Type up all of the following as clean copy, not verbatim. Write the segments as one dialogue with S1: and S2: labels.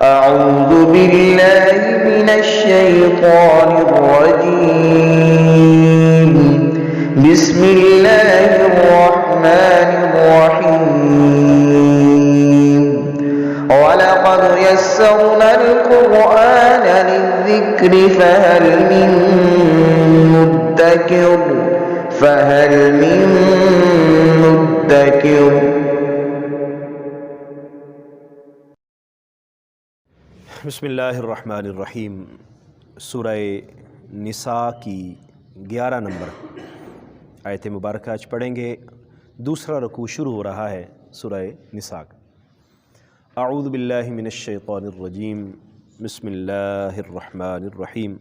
S1: أعوذ بالله من الشيطان الرجيم. بسم الله الرحمن الرحيم. ولقد يسرنا القرآن للذكر فهل من مدكر.
S2: بسم اللہ الرحمن الرحیم. سورہ نساء کی 11 نمبر آیت مبارکہ آج پڑھیں گے. دوسرا رکوع شروع ہو رہا ہے سورہ نساء کا. اعوذ باللہ من الشیطان الرجیم. بسم اللہ الرحمن الرحیم.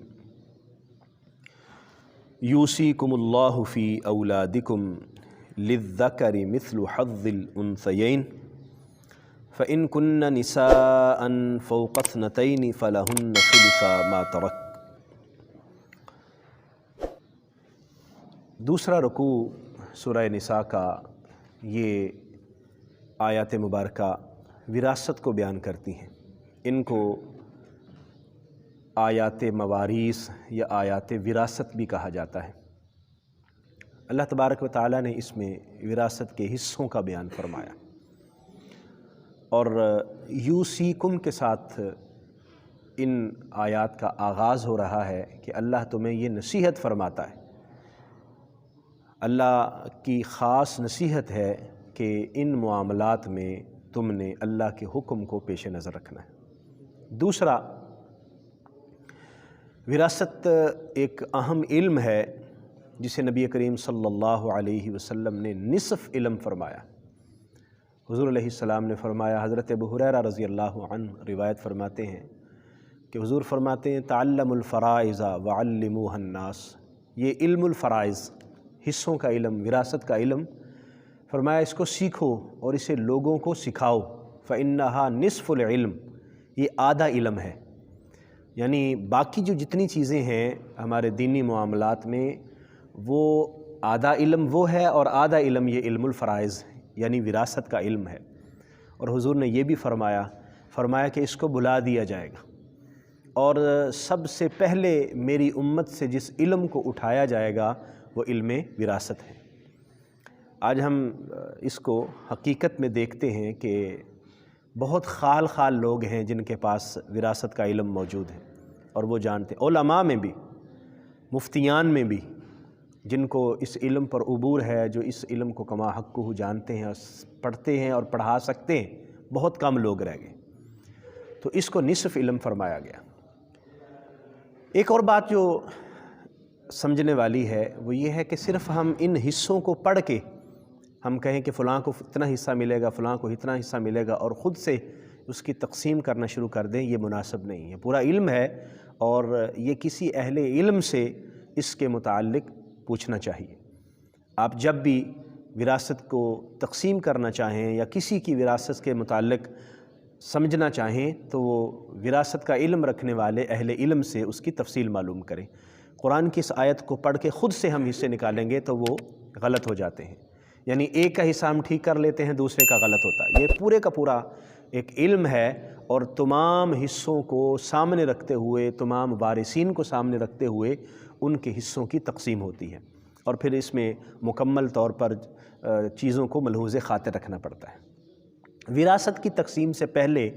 S2: یوصیکم اللہ فی اولادکم للذکر مثل حظ الانثیین فَإِن كُنَّ نِسَاءً فَوْقَ اثْنَتَيْنِ فَلَهُنَّ ثُلُثَا مَا تَرَكَ. دوسرا رکوع سورہ نساء کا یہ آیات مبارکہ وراثت کو بیان کرتی ہیں. ان کو آیات مواریث یا آیات وراثت بھی کہا جاتا ہے. اللہ تبارک و تعالیٰ نے اس میں وراثت کے حصوں کا بیان فرمایا اور یوصیکم کے ساتھ ان آیات کا آغاز ہو رہا ہے کہ اللہ تمہیں یہ نصیحت فرماتا ہے. اللہ کی خاص نصیحت ہے کہ ان معاملات میں تم نے اللہ کے حکم کو پیش نظر رکھنا ہے. دوسرا، وراثت ایک اہم علم ہے جسے نبی کریم صلی اللہ علیہ وسلم نے نصف علم فرمایا. حضور علیہ السلام نے فرمایا، حضرت ابو ہریرہ رضی اللہ عنہ روایت فرماتے ہیں کہ حضور فرماتے ہیں تعلموا الفرائض وعلموها الناس. یہ علم الفرائض، حصوں کا علم، وراثت کا علم، فرمایا اس کو سیکھو اور اسے لوگوں کو سکھاؤ. فإنها نصف العلم، یہ آدھا علم ہے. یعنی باقی جو جتنی چیزیں ہیں ہمارے دینی معاملات میں وہ آدھا علم وہ ہے، اور آدھا علم یہ علم الفرائض یعنی وراثت کا علم ہے. اور حضور نے یہ بھی فرمایا کہ اس کو بلا دیا جائے گا، اور سب سے پہلے میری امت سے جس علم کو اٹھایا جائے گا وہ علم وراثت ہے. آج ہم اس کو حقیقت میں دیکھتے ہیں کہ بہت خال لوگ ہیں جن کے پاس وراثت کا علم موجود ہے اور وہ جانتے ہیں. علماء میں بھی، مفتیان میں بھی، جن کو اس علم پر عبور ہے، جو اس علم کو کما حقہ جانتے ہیں اور پڑھتے ہیں اور پڑھا سکتے ہیں، بہت کم لوگ رہ گئے. تو اس کو نصف علم فرمایا گیا. ایک اور بات جو سمجھنے والی ہے وہ یہ ہے کہ صرف ہم ان حصوں کو پڑھ کے ہم کہیں کہ فلاں کو اتنا حصہ ملے گا، فلاں کو اتنا حصہ ملے گا، اور خود سے اس کی تقسیم کرنا شروع کر دیں، یہ مناسب نہیں ہے. پورا علم ہے اور یہ کسی اہل علم سے اس کے متعلق پوچھنا چاہیے. آپ جب بھی وراثت کو تقسیم کرنا چاہیں یا کسی کی وراثت کے متعلق سمجھنا چاہیں تو وہ وراثت کا علم رکھنے والے اہل علم سے اس کی تفصیل معلوم کریں. قرآن کی اس آیت کو پڑھ کے خود سے ہم حصے نکالیں گے تو وہ غلط ہو جاتے ہیں. یعنی ایک کا حصہ ہم ٹھیک کر لیتے ہیں، دوسرے کا غلط ہوتا ہے. یہ پورے کا پورا ایک علم ہے اور تمام حصوں کو سامنے رکھتے ہوئے، تمام وارثین کو سامنے رکھتے ہوئے ان کے حصوں کی تقسیم ہوتی ہے، اور پھر اس میں مکمل طور پر چیزوں کو ملحوظ خاطر رکھنا پڑتا ہے. وراثت کی تقسیم سے پہلے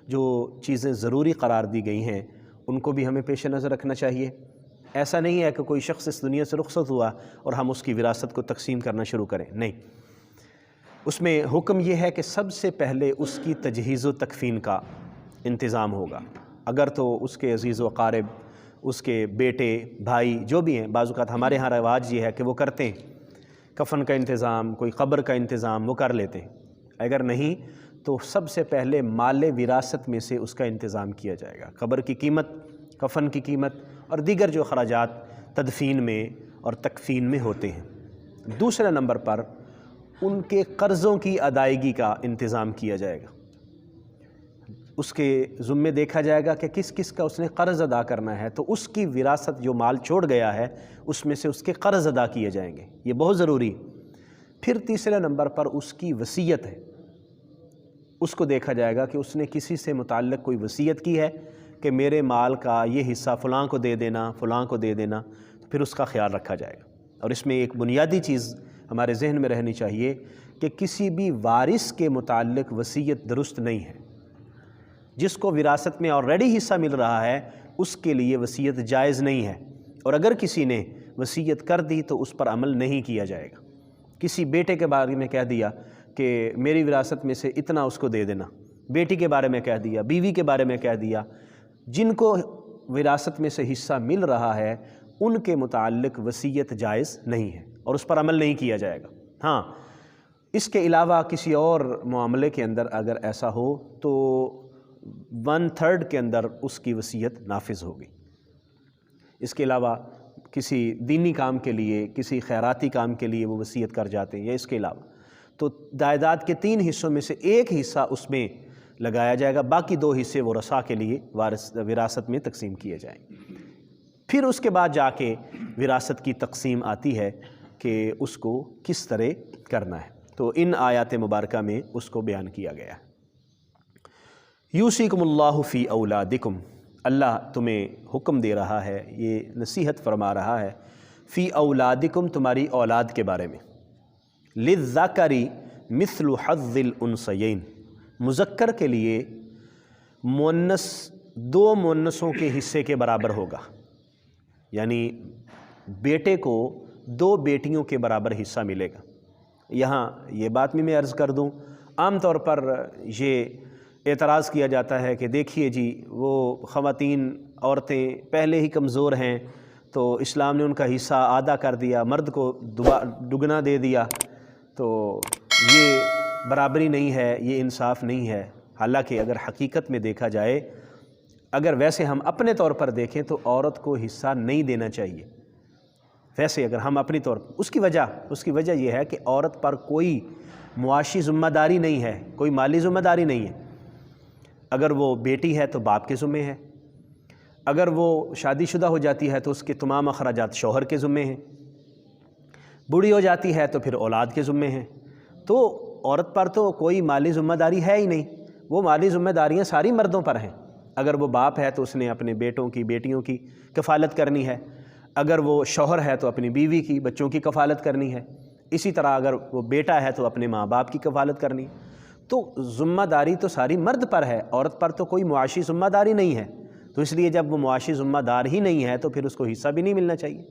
S2: جو چیزیں ضروری قرار دی گئی ہیں ان کو بھی ہمیں پیش نظر رکھنا چاہیے. ایسا نہیں ہے کہ کوئی شخص اس دنیا سے رخصت ہوا اور ہم اس کی وراثت کو تقسیم کرنا شروع کریں، نہیں. اس میں حکم یہ ہے کہ سب سے پہلے اس کی تجہیز و تکفین کا انتظام ہوگا. اگر تو اس کے عزیز و اقارب، اس کے بیٹے، بھائی جو بھی ہیں، بعض اوقات ہمارے ہاں رواج یہ ہے کہ وہ کرتے ہیں کفن کا انتظام، کوئی قبر کا انتظام وہ کر لیتے ہیں. اگر نہیں تو سب سے پہلے مال وراثت میں سے اس کا انتظام کیا جائے گا. قبر کی قیمت، کفن کی قیمت اور دیگر جو اخراجات تدفین میں اور تکفین میں ہوتے ہیں. دوسرے نمبر پر ان کے قرضوں کی ادائیگی کا انتظام کیا جائے گا. اس کے ذمے دیکھا جائے گا کہ کس کس کا اس نے قرض ادا کرنا ہے، تو اس کی وراثت جو مال چھوڑ گیا ہے اس میں سے اس کے قرض ادا کیے جائیں گے. یہ بہت ضروری. پھر تیسرے نمبر پر اس کی وصیت ہے. اس کو دیکھا جائے گا کہ اس نے کسی سے متعلق کوئی وصیت کی ہے کہ میرے مال کا یہ حصہ فلاں کو دے دینا، فلاں کو دے دینا، تو پھر اس کا خیال رکھا جائے گا۔ اور اس میں ایک بنیادی چیز ہمارے ذہن میں رہنی چاہیے کہ کسی بھی وارث کے متعلق وصیت درست نہیں ہے۔ جس کو وراثت میں آلریڈی حصہ مل رہا ہے اس کے لیے وصیت جائز نہیں ہے، اور اگر کسی نے وصیت کر دی تو اس پر عمل نہیں کیا جائے گا۔ کسی بیٹے کے بارے میں کہہ دیا کہ میری وراثت میں سے اتنا اس کو دے دینا، بیٹی کے بارے میں کہہ دیا، بیوی کے بارے میں کہہ دیا، جن کو وراثت میں سے حصہ مل رہا ہے ان کے متعلق وصیت جائز نہیں ہے اور اس پر عمل نہیں کیا جائے گا۔ ہاں، اس کے علاوہ کسی اور معاملے کے اندر اگر ایسا ہو تو 1/3 کے اندر اس کی وصیت نافذ ہوگی۔ اس کے علاوہ کسی دینی کام کے لیے، کسی خیراتی کام کے لیے وہ وصیت کر جاتے ہیں، یا اس کے علاوہ تو جائیداد کے 3 حصوں میں سے ایک حصہ اس میں لگایا جائے گا، باقی 2 حصے ورثاء کے لیے وراثت میں تقسیم کیے جائیں گے۔ پھر اس کے بعد جا کے وراثت کی تقسیم آتی ہے کہ اس کو کس طرح کرنا ہے، تو ان آیات مبارکہ میں اس کو بیان کیا گیا ہے۔ یوصیکم اللہ فی اولادکم، اللہ تمہیں حکم دے رہا ہے، یہ نصیحت فرما رہا ہے، فی اولادکم تمہاری اولاد کے بارے میں، للذکر مثل حظ الانثیین، مذکر کے لیے مؤنث 2 مؤنثوں کے حصے کے برابر ہوگا، یعنی بیٹے کو 2 بیٹیوں کے برابر حصہ ملے گا۔ یہاں یہ بات بھی میں عرض کر دوں، عام طور پر یہ اعتراض کیا جاتا ہے کہ دیکھیے جی وہ خواتین عورتیں پہلے ہی کمزور ہیں تو اسلام نے ان کا حصہ آدھا کر دیا، مرد کو دگنا دے دیا، تو یہ برابری نہیں ہے، یہ انصاف نہیں ہے۔ حالانکہ اگر حقیقت میں دیکھا جائے، اگر ویسے ہم اپنے طور پر دیکھیں تو عورت کو حصہ نہیں دینا چاہیے۔ ویسے اگر ہم اپنی طور پر اس کی وجہ یہ ہے کہ عورت پر کوئی معاشی ذمہ داری نہیں ہے، کوئی مالی ذمہ داری نہیں ہے۔ اگر وہ بیٹی ہے تو باپ کے ذمے ہے، اگر وہ شادی شدہ ہو جاتی ہے تو اس کے تمام اخراجات شوہر کے ذمے ہیں، بوڑھی ہو جاتی ہے تو پھر اولاد کے ذمے ہیں، تو عورت پر تو کوئی مالی ذمہ داری ہے ہی نہیں، وہ مالی ذمہ داریاں ساری مردوں پر ہیں۔ اگر وہ باپ ہے تو اس نے اپنے بیٹوں کی، بیٹیوں کی کفالت کرنی ہے، اگر وہ شوہر ہے تو اپنی بیوی کی، بچوں کی کفالت کرنی ہے، اسی طرح اگر وہ بیٹا ہے تو اپنے ماں باپ کی کفالت کرنی ہے۔ تو ذمہ داری تو ساری مرد پر ہے، عورت پر تو کوئی معاشی ذمہ داری نہیں ہے، تو اس لیے جب وہ معاشی ذمہ دار ہی نہیں ہے تو پھر اس کو حصہ بھی نہیں ملنا چاہیے۔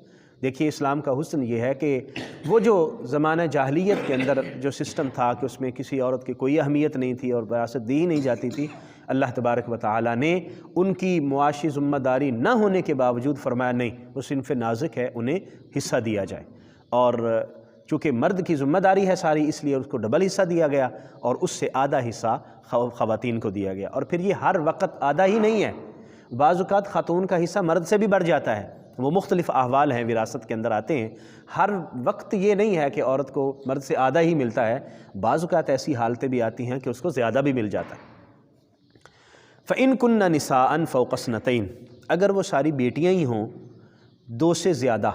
S2: دیکھیے اسلام کا حسن یہ ہے کہ وہ جو زمانہ جاہلیت کے اندر جو سسٹم تھا کہ اس میں کسی عورت کی کوئی اہمیت نہیں تھی اور وراثت دی ہی نہیں جاتی تھی، اللہ تبارک و تعالیٰ نے ان کی معاشی ذمہ داری نہ ہونے کے باوجود فرمایا نہیں، وہ صنف نازک ہے، انہیں حصہ دیا جائے، اور چونکہ مرد کی ذمہ داری ہے ساری، اس لیے اس کو ڈبل حصہ دیا گیا اور اس سے آدھا حصہ خواتین کو دیا گیا۔ اور پھر یہ ہر وقت آدھا ہی نہیں ہے، بعض اوقات خاتون کا حصہ مرد سے بھی بڑھ جاتا ہے، وہ مختلف احوال ہیں وراثت کے اندر آتے ہیں، ہر وقت یہ نہیں ہے کہ عورت کو مرد سے آدھا ہی ملتا ہے، بعض اوقات ایسی حالتیں بھی آتی ہیں کہ اس کو زیادہ بھی مل جاتا ہے۔ فَإِن كُنَّ نِسَاءً فَوْقَ اثْنَتَيْنِ، اگر وہ ساری بیٹیاں ہی ہوں 2 سے زیادہ،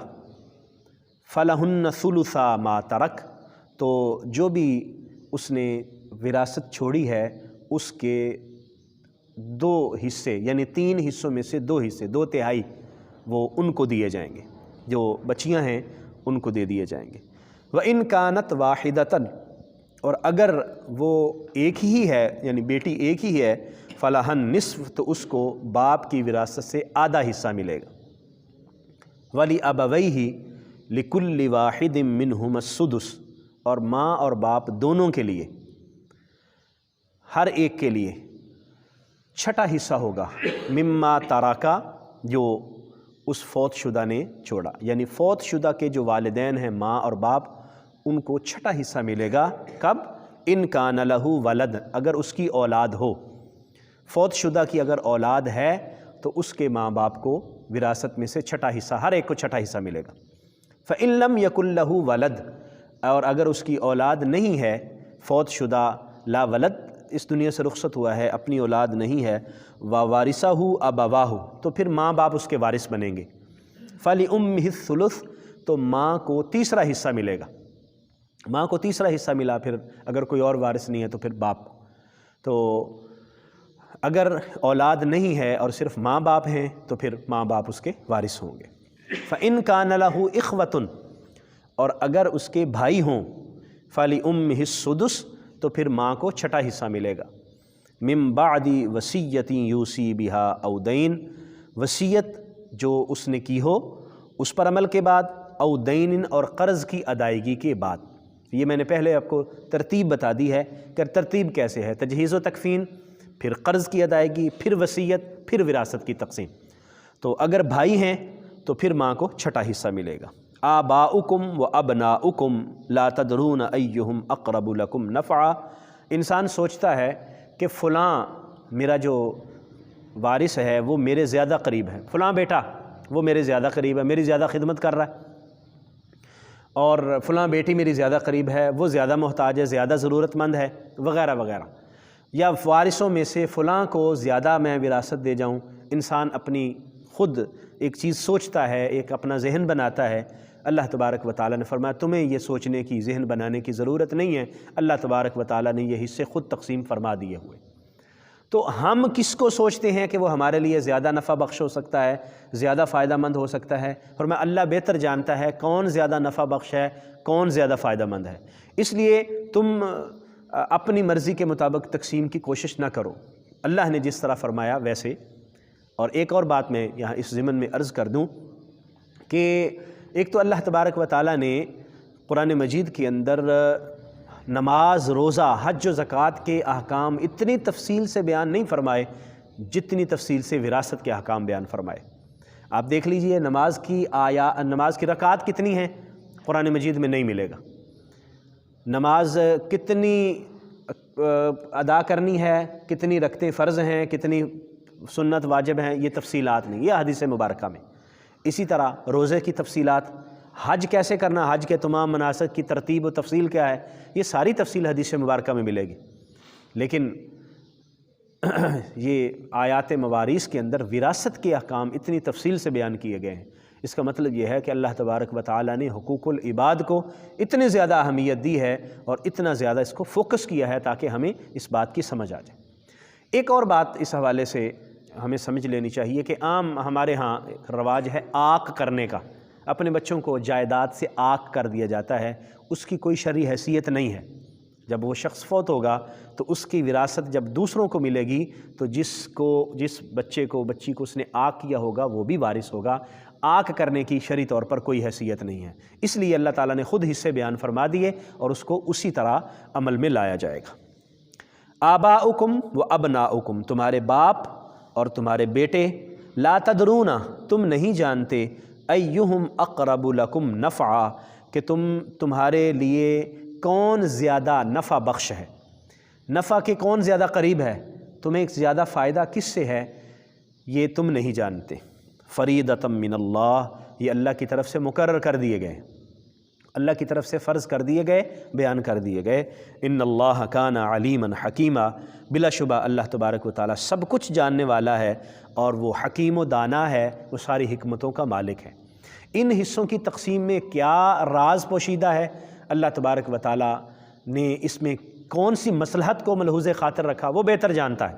S2: فَلَهُنَّ ثُلُثَا مَا تَرَكَ، تو جو بھی اس نے وراثت چھوڑی ہے اس کے 2 حصے، یعنی 3 حصوں میں سے 2 حصے، 2/3 وہ ان کو دیے جائیں گے، جو بچیاں ہیں ان کو دے دیے جائیں گے۔ وَإِن كَانَتْ وَاحِدَةً، اور اگر وہ ایک ہی ہے، یعنی بیٹی ایک ہی ہے، فَلَهَا النِّصْفُ، تو اس کو باپ کی وراثت سے آدھا حصہ ملے گا۔ وَلِأَبَوَيْهِ لِكُلِّ وَاحِدٍ مِّنْهُمَا السُّدُسُ، اور ماں اور باپ دونوں کے لیے، ہر ایک کے لیے 6واں حصہ ہوگا، مما تراکا، جو اس فوت شدہ نے چھوڑا، یعنی فوت شدہ کے جو والدین ہیں ماں اور باپ، ان کو 6واں حصہ ملے گا۔ کب؟ ان کان لہ ولد، اگر اس کی اولاد ہو، فوت شدہ کی اگر اولاد ہے تو اس کے ماں باپ کو وراثت میں سے 6واں حصہ، ہر ایک کو 6واں حصہ ملے گا۔ فَإِن لَمْ يَكُنْ لَهُ وَلَدٌ، اور اگر اس کی اولاد نہیں ہے، فوت شدہ لا ولد، اس دنیا سے رخصت ہوا ہے، اپنی اولاد نہیں ہے، وَوَارِثَهُ أَبَوَاهُ، تو پھر ماں باپ اس کے وارث بنیں گے۔ فَلِأُمِّهِ الثُّلُثُ، تو ماں کو 3واں حصہ ملے گا، ماں کو 3واں حصہ ملا، پھر اگر کوئی اور وارث نہیں ہے تو پھر باپ کو۔ تو اگر اولاد نہیں ہے اور صرف ماں باپ ہیں تو پھر ماں باپ اس کے وارث ہوں گے۔ فَإِن كَانَ لَهُ إِخْوَةٌ، اور اگر اس کے بھائی ہوں، فَلِأُمِّهِ السُّدُسُ، تو پھر ماں کو چھٹا حصہ ملے گا۔ مِن بَعْدِ وَصِيَّةٍ يُوصِي بِهَا أَوْ دَيْنٍ، وصیت جو اس نے کی ہو اس پر عمل کے بعد، او دین، اور قرض کی ادائیگی کے بعد۔ یہ میں نے پہلے آپ کو ترتیب بتا دی ہے کہ ترتیب کیسے ہے، تجہیز و تکفین، پھر قرض کی ادائیگی، پھر وصیت، پھر وراثت کی تقسیم۔ تو اگر بھائی ہیں تو پھر ماں کو چھٹا حصہ ملے گا۔ آباؤکم و ابناؤکم لا تدرون ایہم اقرب لکم نفعا، انسان سوچتا ہے کہ فلاں میرا جو وارث ہے وہ میرے زیادہ قریب ہے، فلاں بیٹا وہ میرے زیادہ قریب ہے، میری زیادہ خدمت کر رہا ہے، اور فلاں بیٹی میری زیادہ قریب ہے، وہ زیادہ محتاج ہے، زیادہ ضرورت مند ہے، وغیرہ وغیرہ، یا وارثوں میں سے فلاں کو زیادہ میں وراثت دے جاؤں۔ انسان اپنی خود ایک چیز سوچتا ہے، ایک اپنا ذہن بناتا ہے۔ اللہ تبارک و تعالیٰ نے فرمایا تمہیں یہ سوچنے کی، ذہن بنانے کی ضرورت نہیں ہے، اللہ تبارک و تعالیٰ نے یہ حصے خود تقسیم فرما دیے ہوئے۔ تو ہم کس کو سوچتے ہیں کہ وہ ہمارے لیے زیادہ نفع بخش ہو سکتا ہے، زیادہ فائدہ مند ہو سکتا ہے؟ فرمایا اللہ بہتر جانتا ہے کون زیادہ نفع بخش ہے، کون زیادہ فائدہ مند ہے۔ اس لیے تم اپنی مرضی کے مطابق تقسیم کی کوشش نہ کرو، اللہ نے جس طرح فرمایا ویسے۔ اور ایک اور بات میں یہاں اس ضمن میں عرض کر دوں کہ ایک تو اللہ تبارک و تعالیٰ نے قرآن مجید کے اندر نماز، روزہ، حج و زکوٰۃ کے احکام اتنی تفصیل سے بیان نہیں فرمائے جتنی تفصیل سے وراثت کے احکام بیان فرمائے۔ آپ دیکھ لیجئے نماز کی رکعات کتنی ہیں، قرآن مجید میں نہیں ملے گا۔ نماز کتنی ادا کرنی ہے، کتنی رکعتیں فرض ہیں، کتنی سنت واجب ہیں، یہ تفصیلات نہیں، یہ حدیث مبارکہ میں۔ اسی طرح روزے کی تفصیلات، حج کیسے کرنا، حج کے تمام مناسک کی ترتیب و تفصیل کیا ہے، یہ ساری تفصیل حدیث مبارکہ میں ملے گی۔ لیکن یہ آیات مواریث کے اندر وراثت کے احکام اتنی تفصیل سے بیان کیے گئے ہیں، اس کا مطلب یہ ہے کہ اللہ تبارک و تعالیٰ نے حقوق العباد کو اتنی زیادہ اہمیت دی ہے اور اتنا زیادہ اس کو فوکس کیا ہے تاکہ ہمیں اس بات کی سمجھ آ جائے۔ ایک اور بات اس حوالے سے ہمیں سمجھ لینی چاہیے کہ عام ہمارے ہاں رواج ہے آق کرنے کا، اپنے بچوں کو جائیداد سے آق کر دیا جاتا ہے، اس کی کوئی شرعی حیثیت نہیں ہے۔ جب وہ شخص فوت ہوگا تو اس کی وراثت جب دوسروں کو ملے گی تو جس بچے کو بچی کو اس نے آق کیا ہوگا وہ بھی وارث ہوگا۔ آق کرنے کی شرعی طور پر کوئی حیثیت نہیں ہے، اس لیے اللہ تعالیٰ نے خود حصے بیان فرما دیے اور اس کو اسی طرح عمل میں لایا جائے گا۔ آباؤکم و ابناؤکم، تمہارے باپ اور تمہارے بیٹے، لا تدرون، تم نہیں جانتے، ایہم اقرب لکم نفعا، کہ تمہارے لیے کون زیادہ نفع بخش ہے، نفع کے کون زیادہ قریب ہے، تمہیں زیادہ فائدہ کس سے ہے، یہ تم نہیں جانتے۔ فریضۃ من اللہ، یہ اللہ کی طرف سے مقرر کر دیے گئے، اللہ کی طرف سے فرض کر دیے گئے، بیان کر دیے گئے۔ ان اللہ کان علیما حکیما، بلا شبہ اللہ تبارک و تعالیٰ سب کچھ جاننے والا ہے اور وہ حکیم و دانا ہے، وہ ساری حکمتوں کا مالک ہے۔ ان حصوں کی تقسیم میں کیا راز پوشیدہ ہے، اللہ تبارک و تعالیٰ نے اس میں کون سی مصلحت کو ملحوظ خاطر رکھا، وہ بہتر جانتا ہے۔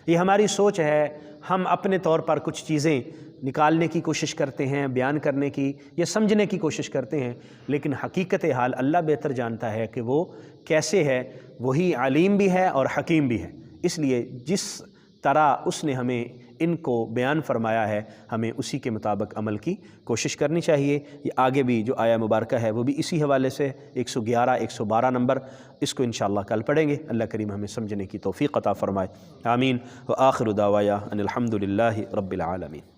S2: یہ ہماری سوچ ہے، ہم اپنے طور پر کچھ چیزیں نکالنے کی کوشش کرتے ہیں، بیان کرنے کی یا سمجھنے کی کوشش کرتے ہیں، لیکن حقیقت حال اللہ بہتر جانتا ہے کہ وہ کیسے ہے، وہی علیم بھی ہے اور حکیم بھی ہے۔ اس لیے جس طرح اس نے ہمیں ان کو بیان فرمایا ہے، ہمیں اسی کے مطابق عمل کی کوشش کرنی چاہیے۔ یہ آگے بھی جو آیہ مبارکہ ہے وہ بھی اسی حوالے سے 111 112 نمبر، اس کو انشاءاللہ کل پڑھیں گے۔ اللہ کریم ہمیں سمجھنے کی توفیق عطا فرمائے، آمین۔ وآخر دعوایا ان الحمد للہ رب العالمین۔